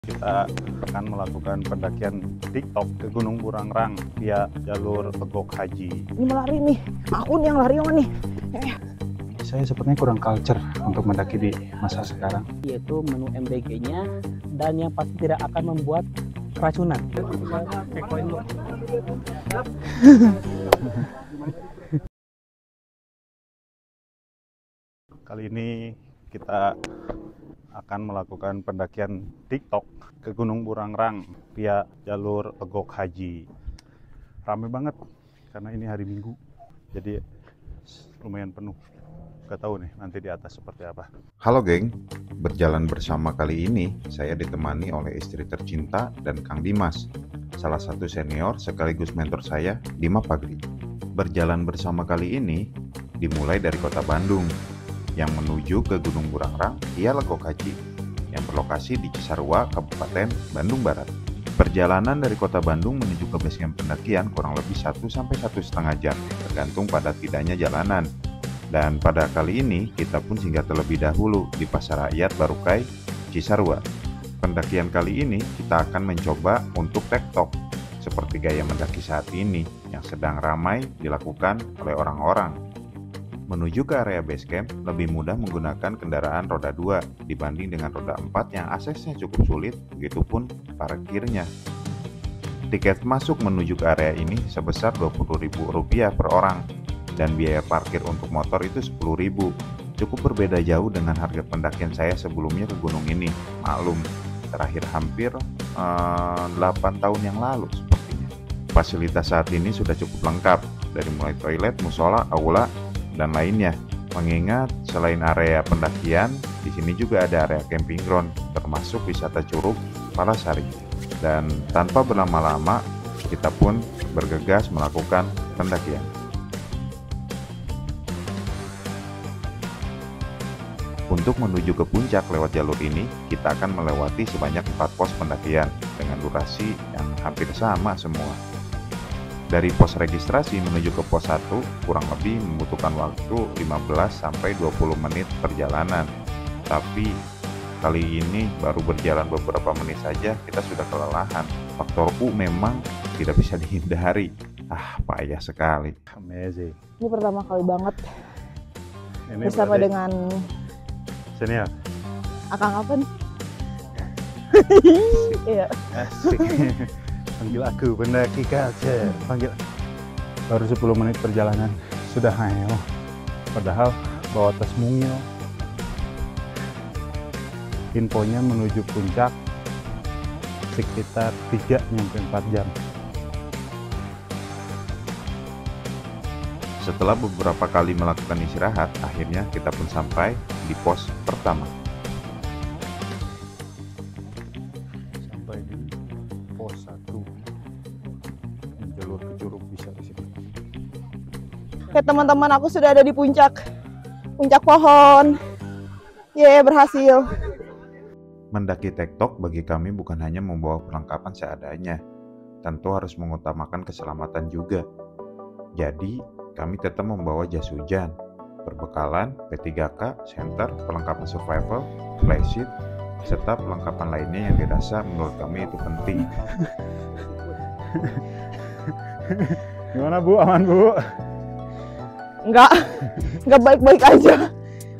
Kita akan melakukan pendakian TikTok ke Gunung Burangrang via jalur Pegok Haji. Ini mau lari nih, aku nih yang lari nih. Saya sepertinya kurang culture untuk mendaki di masa sekarang. Yaitu menu MBG-nya dan yang pasti tidak akan membuat keracunan. Kali ini kita akan melakukan pendakian TikTok ke Gunung Burangrang via jalur Pegok Haji. Rame banget karena ini hari Minggu, jadi lumayan penuh. Gak tahu nih nanti di atas seperti apa. Halo geng, berjalan bersama kali ini saya ditemani oleh istri tercinta dan Kang Dimas, salah satu senior sekaligus mentor saya di Mapagri. Berjalan bersama kali ini dimulai dari kota Bandung yang menuju ke Gunung Burangrang via Pegok Haji yang berlokasi di Cisarua, Kabupaten Bandung Barat. Perjalanan dari kota Bandung menuju ke basecamp pendakian kurang lebih 1-1,5 jam, tergantung pada tidaknya jalanan. Dan pada kali ini kita pun singgah terlebih dahulu di Pasar Rakyat Barukai, Cisarua. Pendakian kali ini kita akan mencoba untuk TikTok seperti gaya mendaki saat ini yang sedang ramai dilakukan oleh orang-orang. Menuju ke area basecamp lebih mudah menggunakan kendaraan roda 2 dibanding dengan roda 4 yang aksesnya cukup sulit, begitupun parkirnya. Tiket masuk menuju ke area ini sebesar Rp20.000 per orang. Dan biaya parkir untuk motor itu Rp10.000. Cukup berbeda jauh dengan harga pendakian saya sebelumnya ke gunung ini. Maklum, terakhir hampir 8 tahun yang lalu sepertinya. Fasilitas saat ini sudah cukup lengkap, dari mulai toilet, musola, aula, dan lainnya. Mengingat selain area pendakian, di sini juga ada area camping ground, termasuk wisata Curug Palasari. Dan tanpa berlama-lama, kita pun bergegas melakukan pendakian. Untuk menuju ke puncak lewat jalur ini, kita akan melewati sebanyak 4 pos pendakian dengan durasi yang hampir sama semua. Dari pos registrasi menuju ke pos 1 kurang lebih membutuhkan waktu 15-20 menit perjalanan. Tapi kali ini baru berjalan beberapa menit saja kita sudah kelelahan. Faktor U memang tidak bisa dihindari. Payah sekali. Amazing. Ini pertama kali banget Ini bersama berarti dengan senior. Akang apa nih? Iya. Asik. Panggil aku pendaki culture. Panggil. Baru 10 menit perjalanan sudah hayo. Padahal bawa tas mungil. Infonya menuju puncak sekitar 3-4 jam. Setelah beberapa kali melakukan istirahat, akhirnya kita pun sampai di pos pertama. Sampai di pos 1. Jalur ke Curug bisa di sini. Oke teman-teman, aku sudah ada di puncak pohon. Yeay, berhasil. Mendaki TikTok bagi kami bukan hanya membawa perlengkapan seadanya, tentu harus mengutamakan keselamatan juga. Jadi, kami tetap membawa jas hujan, perbekalan, P3K, senter, perlengkapan survival, flysheet, serta perlengkapan lainnya yang dirasa menurut kami itu penting. Gimana Bu? Aman Bu? Enggak baik-baik aja.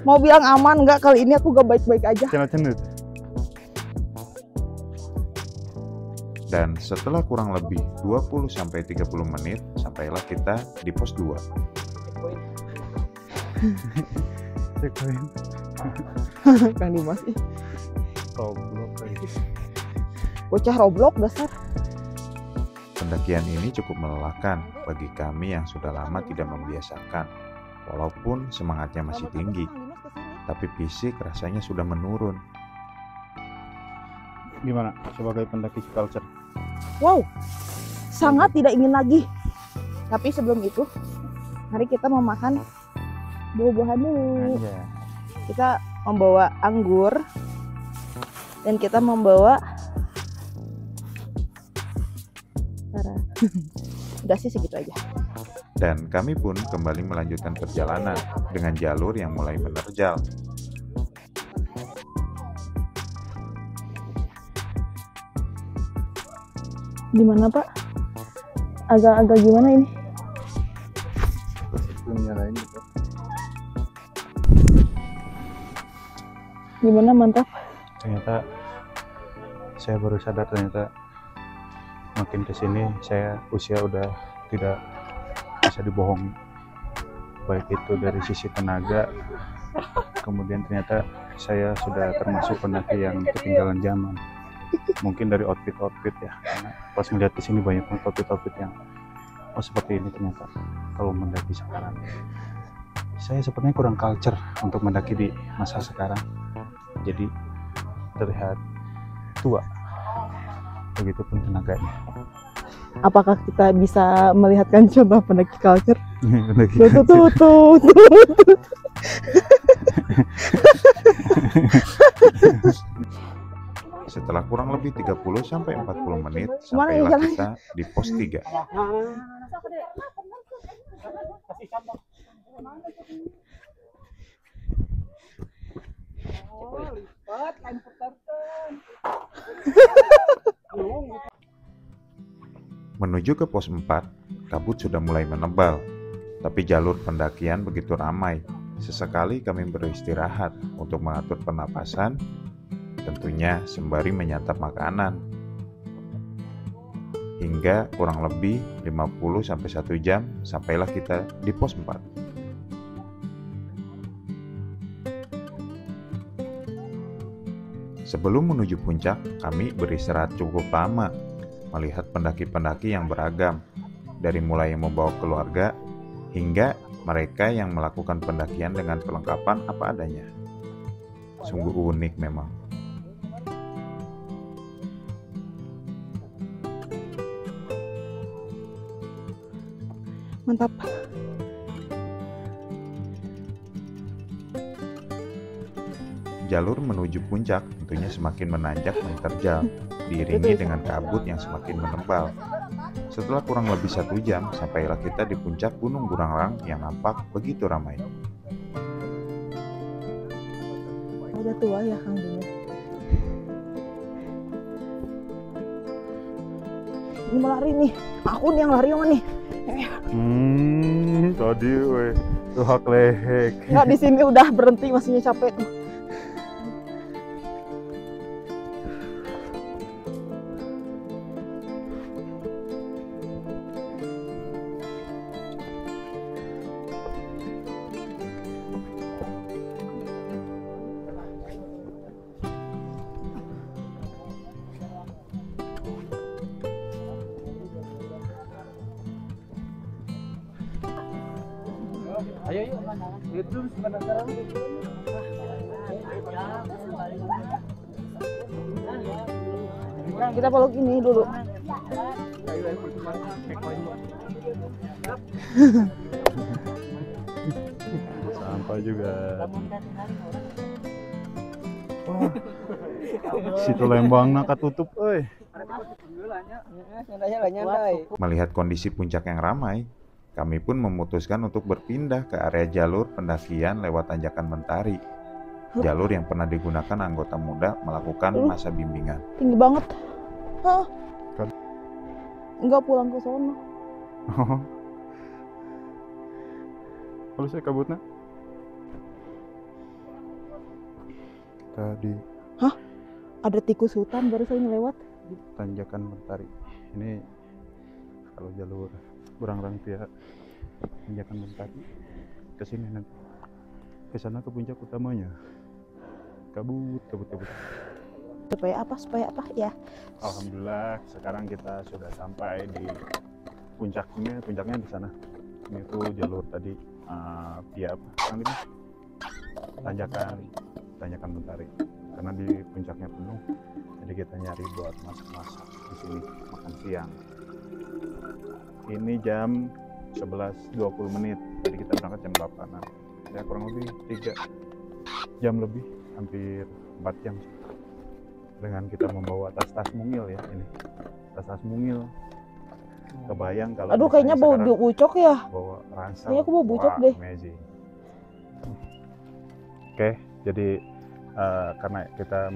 Mau bilang aman enggak, kali ini aku gak baik-baik aja. Cenut-cenut. Dan setelah kurang lebih 20-30 menit, sampailah kita di pos 2. Checkpoint. Kang Dimas ih. Roblox guys. Bocah Roblox dasar. Pendakian ini cukup melelahkan bagi kami yang sudah lama tidak membiasakan. Walaupun semangatnya masih tinggi, tapi fisik rasanya sudah menurun. Gimana sebagai pendaki culture? Wow, sangat tidak ingin lagi. Tapi sebelum itu, mari kita memakan buah-buahan dulu. Aja. Kita membawa anggur dan kita membawa udah sih segitu aja. Dan kami pun kembali melanjutkan perjalanan dengan jalur yang mulai menerjal. Gimana Pak? Agak-agak gimana ini? Belum nyalain gitu. Gimana, mantap? Ternyata saya baru sadar, ternyata makin kesini saya usia udah tidak bisa dibohongi, baik itu dari sisi tenaga, kemudian ternyata saya sudah termasuk pendaki yang ketinggalan zaman. Mungkin dari outfit ya, karena pas melihat di sini banyak banget outfit yang seperti ini. Ternyata kalau mendaki sekarang saya sepertinya kurang culture untuk mendaki di masa sekarang, jadi terlihat tua, begitupun tenaganya. Apakah kita bisa melihatkan contoh pendaki culture? Mendaki Tuh. Setelah kurang lebih 30-40 menit, Mana sampailah jalan? kita di pos 3. Menuju ke pos 4, kabut sudah mulai menebal, tapi jalur pendakian begitu ramai. Sesekali kami beristirahat untuk mengatur pernapasan, tentunya sembari menyantap makanan. Hingga kurang lebih 50-1 jam sampailah kita di pos 4. Sebelum menuju puncak, kami beristirahat cukup lama, melihat pendaki-pendaki yang beragam, dari mulai yang membawa keluarga hingga mereka yang melakukan pendakian dengan perlengkapan apa adanya. Sungguh unik memang. Mantap. Jalur menuju puncak tentunya semakin menanjak menerjal, diiringi dengan kabut yang semakin menebal. Setelah kurang lebih 1 jam, sampailah kita di puncak Gunung Burangrang yang nampak begitu ramai. Udah tua ya Kang Bima. Ini mau lari nih. Aku nih yang lari nih. Tadi weh, tuh hak lehek. Enggak, di sini udah berhenti, masihnya capek tuh. Ayo yuk. Itu sebentar. Kita peluk ini dulu. Sampai juga. Wah, situ Lembang nak tutup, Melihat kondisi puncak yang ramai, kami pun memutuskan untuk berpindah ke area jalur pendakian lewat tanjakan Mentari. Jalur yang pernah digunakan anggota muda melakukan masa bimbingan. Tinggi banget. Hah? Kan? Enggak, pulang ke sono. Kalau saya kabutnya tadi Ada tikus hutan barusan lewat. tanjakan Mentari. Ini kalau jalur Burangrang itu ya, tanjakan Mentari. Ke sini nanti. Ke sana ke puncak utamanya. Kabut. Supaya apa ya? Alhamdulillah sekarang kita sudah sampai di puncaknya di sana. Ini tuh jalur tadi via tanjakan Mentari. Karena di puncaknya penuh, jadi kita nyari buat masak-masak di sini makan siang. Ini jam 11.20 menit, jadi kita berangkat jam 8-an. Ya kurang lebih 3 jam lebih, hampir 4 jam. Dengan kita membawa tas-tas mungil ya, ini tas-tas mungil. Kebayang kalau Aduh, kayaknya bau bucok ya. bawa ransel. Kayaknya aku bau bucok Wah, deh. amazing. Oke, jadi karena kita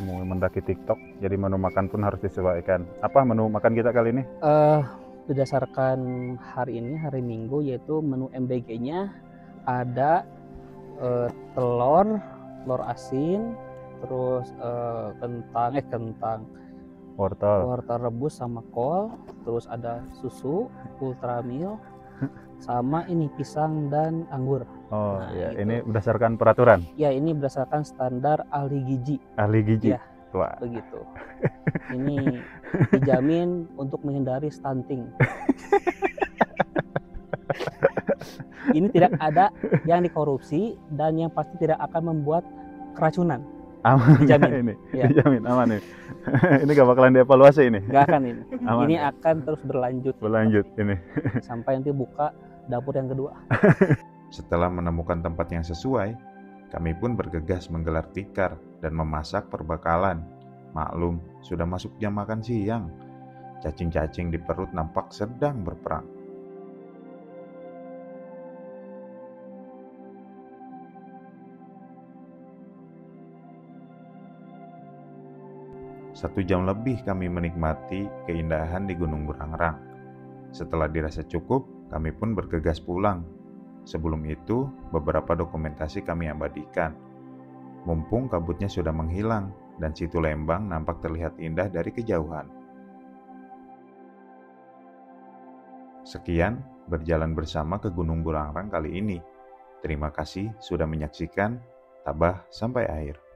mau mendaki TikTok, jadi menu makan pun harus disesuaikan. Apa menu makan kita kali ini? Berdasarkan hari ini, hari Minggu, yaitu menu MBG-nya ada telur asin, terus kentang, Wortel. wortel rebus sama kol, terus ada susu, ultramil, sama ini pisang dan anggur. Oh Nah, ya, gitu. ini berdasarkan peraturan Ya, ini berdasarkan standar ahli gizi, ahli gizi. Ya. Wah, begitu. Ini dijamin untuk menghindari stunting. Ini tidak ada yang dikorupsi dan yang pasti tidak akan membuat keracunan. aman Dijamin. ini. Ya. Dijamin aman nih. Ini gak bakalan dievaluasi ini. Gak akan ini. Aman. Ini akan terus berlanjut Berlanjut ini. sampai nanti buka dapur yang kedua. Setelah menemukan tempat yang sesuai, kami pun bergegas menggelar tikar dan memasak perbekalan. Maklum, sudah masuk jam makan siang. Cacing-cacing di perut nampak sedang berperang. Satu jam lebih kami menikmati keindahan di Gunung Burangrang. Setelah dirasa cukup, kami pun bergegas pulang. Sebelum itu, beberapa dokumentasi kami abadikan. Mumpung kabutnya sudah menghilang dan Situ Lembang nampak terlihat indah dari kejauhan. Sekian berjalan bersama ke Gunung Burangrang kali ini. Terima kasih sudah menyaksikan. Tabah sampai akhir.